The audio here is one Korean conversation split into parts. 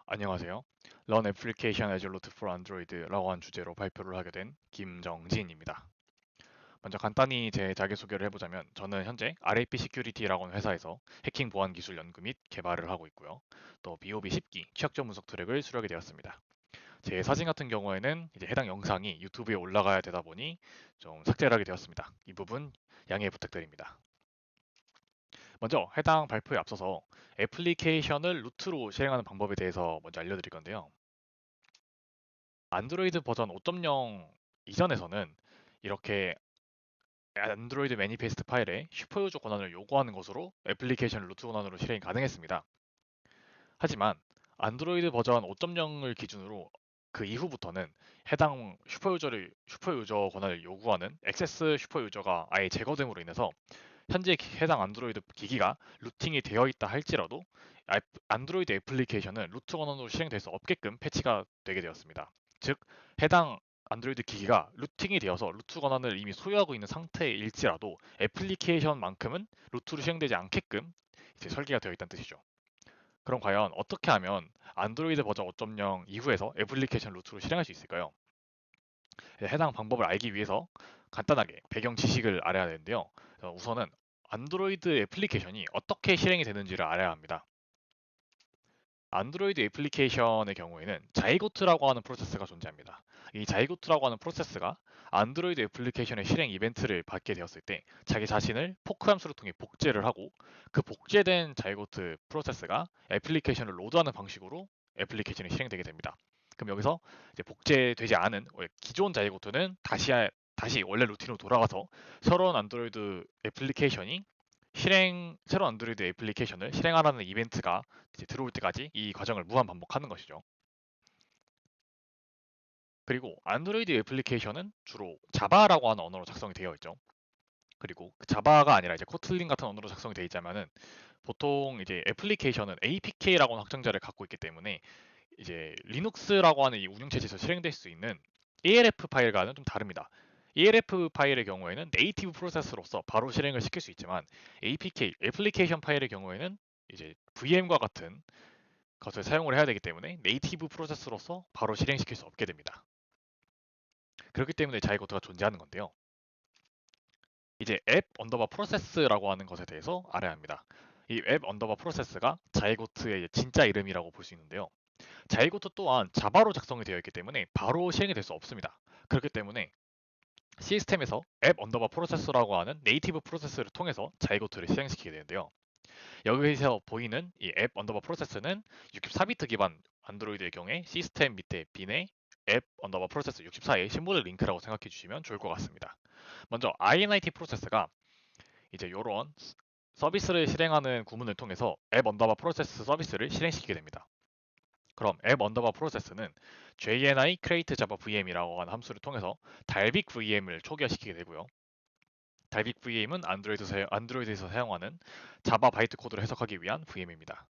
안녕하세요. Run Application as Root for Android라고 한 주제로 발표를 하게 된 김정진입니다. 먼저 간단히 제 자기소개를 해보자면 저는 현재 RAP Security라고 하는 회사에서 해킹 보안 기술 연구 및 개발을 하고 있고요. 또 BOB 10기 취약점 분석 트랙을 수료하게 되었습니다. 제 사진 같은 경우에는 이제 해당 영상이 유튜브에 올라가야 되다 보니 좀 삭제를 하게 되었습니다. 이 부분 양해 부탁드립니다. 먼저 해당 발표에 앞서서 애플리케이션을 루트로 실행하는 방법에 대해서 먼저 알려드릴 건데요. 안드로이드 버전 5.0 이전에서는 이렇게 안드로이드 매니페스트 파일에 슈퍼유저 권한을 요구하는 것으로 애플리케이션 루트 권한으로 실행이 가능했습니다. 하지만 안드로이드 버전 5.0을 기준으로 그 이후부터는 해당 슈퍼유저 권한을 요구하는 액세스 슈퍼유저가 아예 제거됨으로 인해서 현재 해당 안드로이드 기기가 루팅이 되어 있다 할지라도 안드로이드 애플리케이션은 루트 권한으로 실행될 수 없게끔 패치가 되게 되었습니다. 즉, 해당 안드로이드 기기가 루팅이 되어서 루트 권한을 이미 소유하고 있는 상태일지라도 애플리케이션만큼은 루트로 실행되지 않게끔 이제 설계가 되어 있다는 뜻이죠. 그럼 과연 어떻게 하면 안드로이드 버전 5.0 이후에서 애플리케이션 루트로 실행할 수 있을까요? 해당 방법을 알기 위해서 간단하게 배경 지식을 알아야 되는데요. 우선은 안드로이드 애플리케이션이 어떻게 실행이 되는지를 알아야 합니다. 안드로이드 애플리케이션의 경우에는 자이고트라고 하는 프로세스가 존재합니다. 이 자이고트라고 하는 프로세스가 안드로이드 애플리케이션의 실행 이벤트를 받게 되었을 때 자기 자신을 포크 함수를 통해 복제를 하고 그 복제된 자이고트 프로세스가 애플리케이션을 로드하는 방식으로 애플리케이션이 실행되게 됩니다. 그럼 여기서 이제 복제되지 않은 기존 자이고트는 다시 원래 루틴으로 돌아가서 새로운 안드로이드 애플리케이션이 새로운 안드로이드 애플리케이션을 실행하라는 이벤트가 이제 들어올 때까지 이 과정을 무한 반복하는 것이죠. 그리고 안드로이드 애플리케이션은 주로 자바라고 하는 언어로 작성이 되어 있죠. 그리고 그 자바가 아니라 이제 코틀린 같은 언어로 작성이 되어 있자면은 보통 이제 애플리케이션은 APK라고 하는 확장자를 갖고 있기 때문에 이제 리눅스라고 하는 이 운영체제에서 실행될 수 있는 ALF 파일과는 좀 다릅니다. ALF 파일의 경우에는 네이티브 프로세스로서 바로 실행을 시킬 수 있지만 APK, 애플리케이션 파일의 경우에는 이제 VM과 같은 것을 사용을 해야 되기 때문에 네이티브 프로세스로서 바로 실행시킬 수 없게 됩니다. 그렇기 때문에 자이고트가 존재하는 건데요. 이제 앱 언더바 프로세스라고 하는 것에 대해서 알아야 합니다. 이 앱 언더바 프로세스가 자이고트의 진짜 이름이라고 볼 수 있는데요. 자이고트 또한 자바로 작성이 되어 있기 때문에 바로 실행이 될 수 없습니다. 그렇기 때문에 시스템에서 앱 언더바 프로세스라고 하는 네이티브 프로세스를 통해서 자이고트를 실행시키게 되는데요. 여기서 보이는 이 앱 언더바 프로세스는 64비트 기반 안드로이드의 경우에 시스템 밑에 빈의 앱 언더바 프로세스 64의 심볼 링크라고 생각해 주시면 좋을 것 같습니다. 먼저 INIT 프로세스가 이제 이런 서비스를 실행하는 구문을 통해서 앱 언더바 프로세스 서비스를 실행시키게 됩니다. 그럼 앱 언더바 프로세스는 JNI create java VM이라고 하는 함수를 통해서 달빅 VM을 초기화시키게 되고요. 달빅 VM은 안드로이드에서 사용하는 자바 바이트 코드를 해석하기 위한 VM입니다.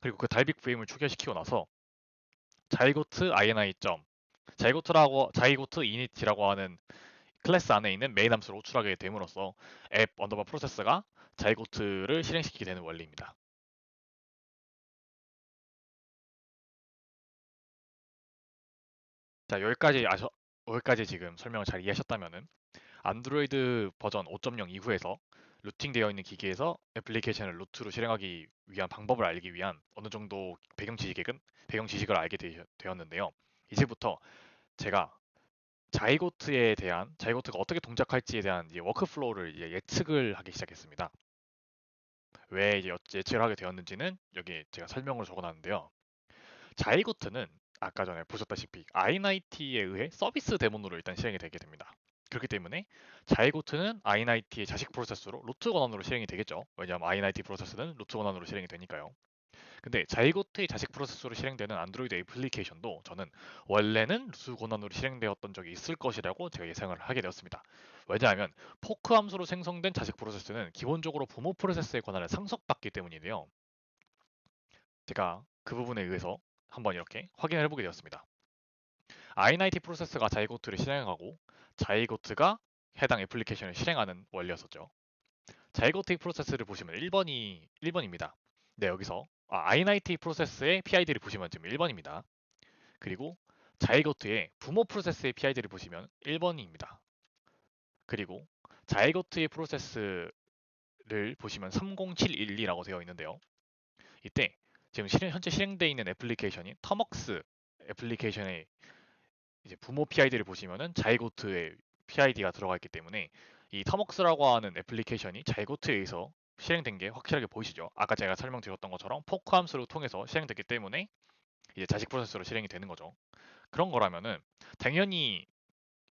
그리고 그 달빅 VM을 초기화시키고 나서 자이고트 ini 자이고트 init이라고 하는 클래스 안에 있는 메인 함수를 호출하게 됨으로써 앱 언더바 프로세스가 자이고트를 실행시키게 되는 원리입니다. 자, 여기까지 지금 설명을 잘 이해하셨다면은 안드로이드 버전 5.0 이후에서 루팅되어 있는 기기에서 애플리케이션을 루트로 실행하기 위한 방법을 알기 위한 어느 정도 배경 지식을 알게 되었는데요. 이제부터 제가 자이고트가 어떻게 동작할지에 대한 이제 워크플로우를 이제 예측을 하기 시작했습니다. 왜 이제 예측을 하게 되었는지는 여기 제가 설명을 적어놨는데요. 자이고트는 아까 전에 보셨다시피 INIT에 의해 서비스 데모으로 일단 실행이 되게 됩니다. 그렇기 때문에 자이고트는 INIT의 자식 프로세스로 루트 권한으로 실행이 되겠죠. 왜냐하면 INIT 프로세스는 루트 권한으로 실행이 되니까요. 근데 자이고트의 자식 프로세스로 실행되는 안드로이드 애플리케이션도 저는 원래는 루트 권한으로 실행되었던 적이 있을 것이라고 제가 예상을 하게 되었습니다. 왜냐하면 포크 함수로 생성된 자식 프로세스는 기본적으로 부모 프로세스의 권한을 상속받기 때문이에요. 제가 그 부분에 의해서 한번 이렇게 확인을 해보게 되었습니다. INIT 프로세스가 자이고트를 실행하고 자이고트가 해당 애플리케이션을 실행하는 원리였었죠. 자이고트 프로세스를 보시면 1번입니다. 네, 여기서 i90 프로세스의 PID를 보시면 지금 1번입니다. 그리고 자이고트의 부모 프로세스의 PID를 보시면 1번입니다. 그리고 자이고트의 프로세스를 보시면 30712라고 되어 있는데요. 이때 지금 현재 실행되어 있는 애플리케이션이 터먹스 애플리케이션의 이제 부모 PID를 보시면은 자이고트의 PID가 들어가 있기 때문에 이 터먹스라고 하는 애플리케이션이 자이고트에 의해서 실행된 게 확실하게 보이시죠? 아까 제가 설명드렸던 것처럼 포크 함수를 통해서 실행됐기 때문에 이제 자식 프로세서로 실행이 되는 거죠. 그런 거라면은 당연히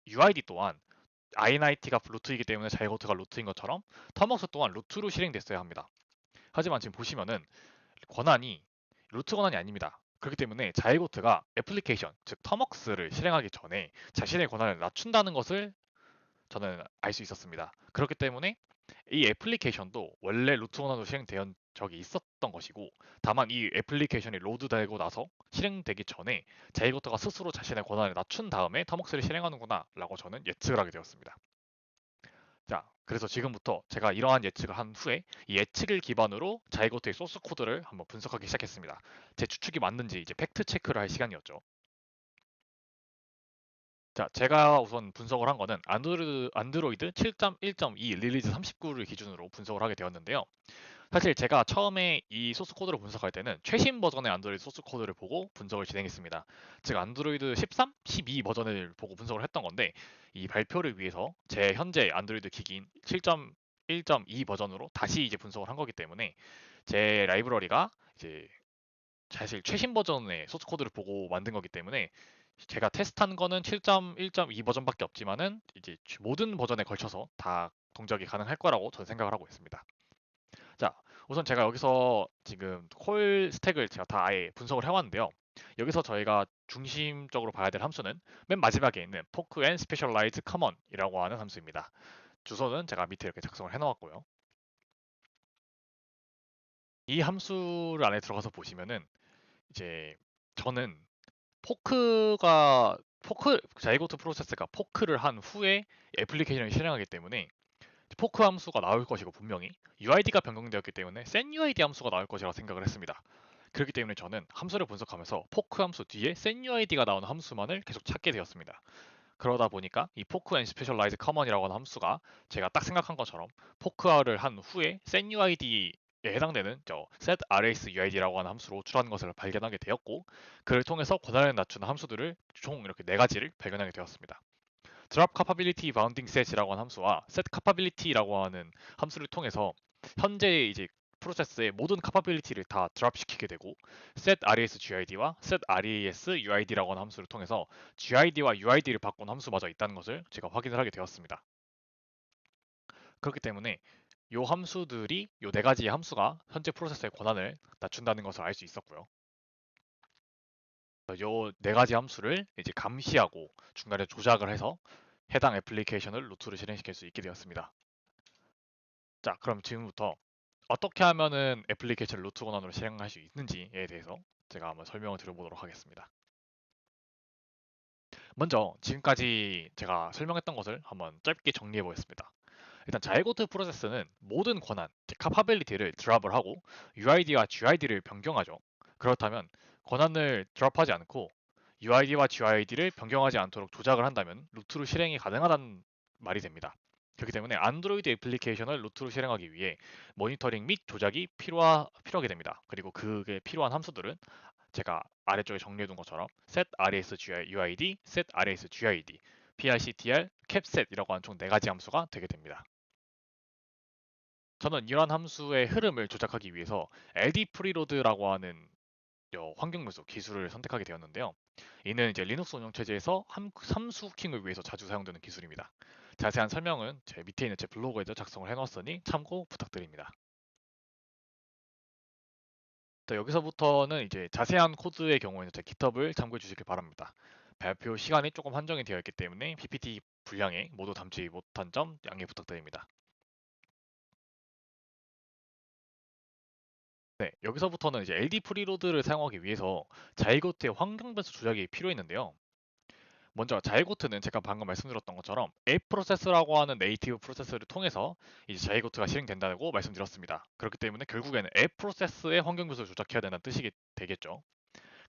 UID 또한 INIT가 루트이기 때문에 자이고트가 루트인 것처럼 터먹스 또한 루트로 실행됐어야 합니다. 하지만 지금 보시면은 권한이 루트 권한이 아닙니다. 그렇기 때문에 자이고트가 애플리케이션, 즉 터먹스를 실행하기 전에 자신의 권한을 낮춘다는 것을 저는 알 수 있었습니다. 그렇기 때문에 이 애플리케이션도 원래 루트 권한으로 실행된 적이 있었던 것이고, 다만 이 애플리케이션이 로드되고 나서 실행되기 전에 자이고트가 스스로 자신의 권한을 낮춘 다음에 터먹스를 실행하는구나 라고 저는 예측을 하게 되었습니다. 자, 그래서 지금부터 제가 이러한 예측을 한 후에 이 예측을 기반으로 자이고트의 소스 코드를 한번 분석하기 시작했습니다. 제 추측이 맞는지 이제 팩트 체크를 할 시간이었죠. 자, 제가 우선 분석을 한 거는 안드로이드 7.1.2 릴리즈 39를 기준으로 분석을 하게 되었는데요. 사실 제가 처음에 이 소스 코드를 분석할 때는 최신 버전의 안드로이드 소스 코드를 보고 분석을 진행했습니다. 즉 안드로이드 13, 12 버전을 보고 분석을 했던 건데 이 발표를 위해서 제 현재 안드로이드 기기인 7.1.2 버전으로 다시 이제 분석을 한 거기 때문에 제 라이브러리가 이제 사실 최신 버전의 소스 코드를 보고 만든 거기 때문에 제가 테스트한 거는 7.1.2 버전밖에 없지만은 이제 모든 버전에 걸쳐서 다 동작이 가능할 거라고 저는 생각을 하고 있습니다. 자, 우선 제가 여기서 지금 콜 스택을 제가 다 아예 분석을 해왔는데요. 여기서 저희가 중심적으로 봐야 될 함수는 맨 마지막에 있는 poke and specialize common이라고 하는 함수입니다. 주소는 제가 밑에 이렇게 작성을 해놓았고요. 이 함수를 안에 들어가서 보시면은 이제 저는 자이고트 프로세스가 포크를 한 후에 애플리케이션을 실행하기 때문에 포크 함수가 나올 것이고 분명히 UID가 변경되었기 때문에 setUID 함수가 나올 것이라고 생각을 했습니다. 그렇기 때문에 저는 함수를 분석하면서 포크 함수 뒤에 setUID가 나오는 함수만을 계속 찾게 되었습니다. 그러다 보니까 이 포크 and specialize common이라고 하는 함수가 제가 딱 생각한 것처럼 포크를 한 후에 setUID에 해당되는 set rs uid라고 하는 함수로 출하는 것을 발견하게 되었고, 그를 통해서 권한을 낮추는 함수들을 총 이렇게 네 가지를 발견하게 되었습니다. drop capability bounding set이라고 하는 함수와 set capability라고 하는 함수를 통해서 현재 이제 프로세스의 모든 capability를 다 드랍 시키게 되고, set res gid와 set res uid라고 하는 함수를 통해서 gid와 uid를 바꾼 함수마저 있다는 것을 제가 확인을 하게 되었습니다. 그렇기 때문에 이 함수들이 이 네 가지의 함수가 현재 프로세스의 권한을 낮춘다는 것을 알 수 있었고요. 이 네 가지 함수를 이제 감시하고 중간에 조작을 해서 해당 애플리케이션을 루트로 실행시킬 수 있게 되었습니다. 자, 그럼 지금부터 어떻게 하면은 애플리케이션 루트 권한으로 실행할 수 있는지에 대해서 제가 한번 설명을 드려보도록 하겠습니다. 먼저 지금까지 제가 설명했던 것을 한번 짧게 정리해 보겠습니다. 일단 자이고트 프로세스는 모든 권한, capability를 드랍을 하고 UID와 GID를 변경하죠. 그렇다면 권한을 드랍하지 않고 UID와 GID를 변경하지 않도록 조작을 한다면 루트로 실행이 가능하다는 말이 됩니다. 그렇기 때문에 안드로이드 애플리케이션을 루트로 실행하기 위해 모니터링 및 조작이 필요하게 됩니다. 그리고 그게 필요한 함수들은 제가 아래쪽에 정리해둔 것처럼 set res uid, set res gid, PICTR, capset이라고 하는 총 4가지 함수가 되게 됩니다. 저는 이러한 함수의 흐름을 조작하기 위해서 LD 프리로드라고 하는 환경 요소 기술을 선택하게 되었는데요. 이는 이제 리눅스 운영체제에서 함수 후킹을 위해서 자주 사용되는 기술입니다. 자세한 설명은 제 밑에 있는 제 블로그에도 작성을 해놨으니 참고 부탁드립니다. 자, 여기서부터는 이제 자세한 코드의 경우에는 제 GitHub을 참고해 주시길 바랍니다. 발표 시간이 조금 한정이 되어 있기 때문에 PPT 분량에 모두 담지 못한 점 양해 부탁드립니다. 네, 여기서부터는 이제 LD 프리로드를 사용하기 위해서 자이고트의 환경 변수 조작이 필요했는데요. 먼저 자이고트는 제가 방금 말씀드렸던 것처럼 A 프로세스라고 하는 네이티브 프로세스를 통해서 이제 자이고트가 실행된다고 말씀드렸습니다. 그렇기 때문에 결국에는 A 프로세스의 환경 변수를 조작해야 된다는 뜻이 되겠죠.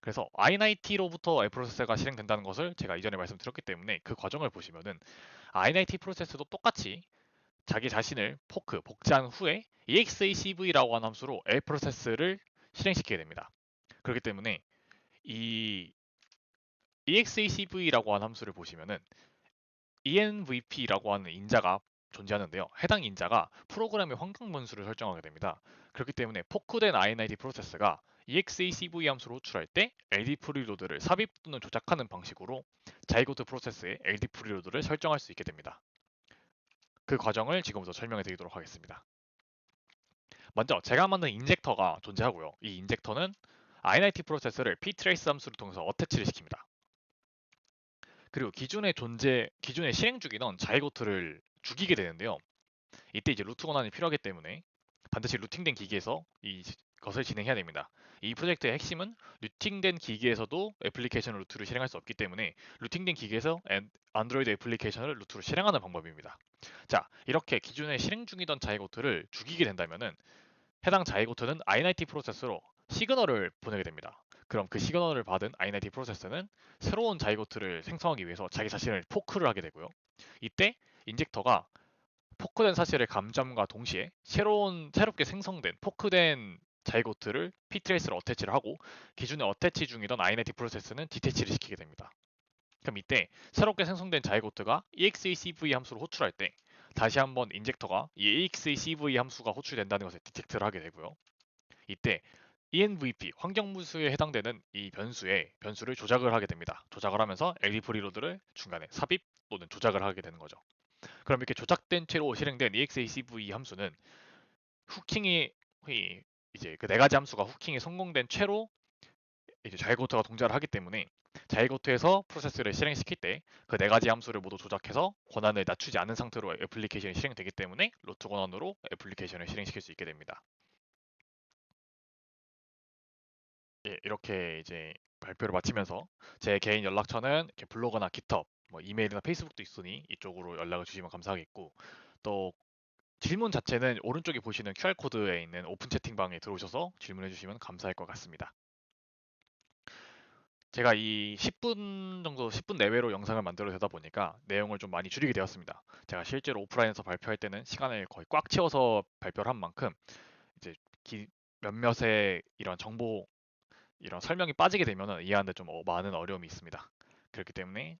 그래서 i90로부터 A 프로세스가 실행된다는 것을 제가 이전에 말씀드렸기 때문에 그 과정을 보시면은 i90 프로세스도 똑같이 자기 자신을 복제한 후에 execv라고 하는 함수로 A 프로세스를 실행시키게 됩니다. 그렇기 때문에 이 execv라고 하는 함수를 보시면은 envp라고 하는 인자가 존재하는데요. 해당 인자가 프로그램의 환경 변수를 설정하게 됩니다. 그렇기 때문에 포크된 i90 프로세스가 execv 함수로 호출할 때 LD 프리로드를 삽입 또는 조작하는 방식으로 자이고트 프로세스의 LD 프리로드를 설정할 수 있게 됩니다. 그 과정을 지금부터 설명해 드리도록 하겠습니다. 먼저 제가 만든 인젝터가 존재하고요. 이 인젝터는 i90 프로세스를 ptrace 함수를 통해서 어태치를 시킵니다. 그리고 기존에 실행 중이던 자이고트를 죽이게 되는데요. 이때 이제 루트 권한이 필요하기 때문에 반드시 루팅된 기기에서 이것을 진행해야 됩니다. 이 프로젝트의 핵심은 루팅된 기기에서도 애플리케이션 루트를 실행할 수 없기 때문에 루팅된 기기에서 안드로이드 애플리케이션을 루트로 실행하는 방법입니다. 자, 이렇게 기존에 실행 중이던 자이고트를 죽이게 된다면은 해당 자이고트는 i90 프로세서로 시그널을 보내게 됩니다. 그럼 그 시그널을 받은 i90 프로세서는 새로운 자이고트를 생성하기 위해서 자기 자신을 포크를 하게 되고요. 이때 인젝터가 포크된 사실을 감점과 동시에 새롭게 생성된 포크된 자이고트를 ptrace를 어태치를 하고 기존에 어태치 중이던 i90 프로세스는 디태치를 시키게 됩니다. 그럼 이때 새롭게 생성된 자이고트가 execv 함수를 호출할 때 다시 한번 인젝터가 이 execv 함수가 호출된다는 것을 디텍트를 하게 되고요. 이때 envp 환경무수에 해당되는 이 변수를 조작을 하게 됩니다. 조작을 하면서 LD 프리로드를 중간에 삽입 또는 조작을 하게 되는 거죠. 그럼 이렇게 조작된 채로 실행된 execv 함수는 후킹이 이제 그 네 가지 함수가 후킹이 성공된 채로 이제 자이고트가 동작을 하기 때문에 자이고트에서 프로세스를 실행시킬 때 그 네 가지 함수를 모두 조작해서 권한을 낮추지 않은 상태로 애플리케이션이 실행되기 때문에 로트 권한으로 애플리케이션을 실행시킬 수 있게 됩니다. 예, 이렇게 이제 발표를 마치면서 제 개인 연락처는 이렇게 블로그나 깃허브, 뭐 이메일이나 페이스북도 있으니 이쪽으로 연락을 주시면 감사하겠고 또 질문 자체는 오른쪽에 보시는 QR코드에 있는 오픈 채팅방에 들어오셔서 질문해 주시면 감사할 것 같습니다. 제가 이 10분 정도, 10분 내외로 영상을 만들어 되다 보니까 내용을 좀 많이 줄이게 되었습니다. 제가 실제로 오프라인에서 발표할 때는 시간을 거의 꽉 채워서 발표를 한 만큼 이제 몇몇의 이런 정보, 이런 설명이 빠지게 되면 이해하는데 좀 많은 어려움이 있습니다. 그렇기 때문에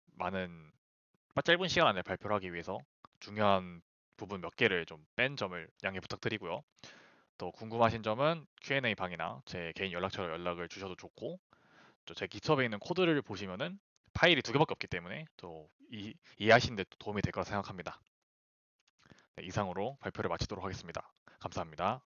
짧은 시간 안에 발표를 하기 위해서 중요한 부분 몇 개를 좀 뺀 점을 양해 부탁드리고요. 또 궁금하신 점은 Q&A 방이나 제 개인 연락처로 연락을 주셔도 좋고 또 제 깃허브에 있는 코드를 보시면은 파일이 두 개밖에 없기 때문에 또 이해하시는 데 도움이 될 거라 생각합니다. 네, 이상으로 발표를 마치도록 하겠습니다. 감사합니다.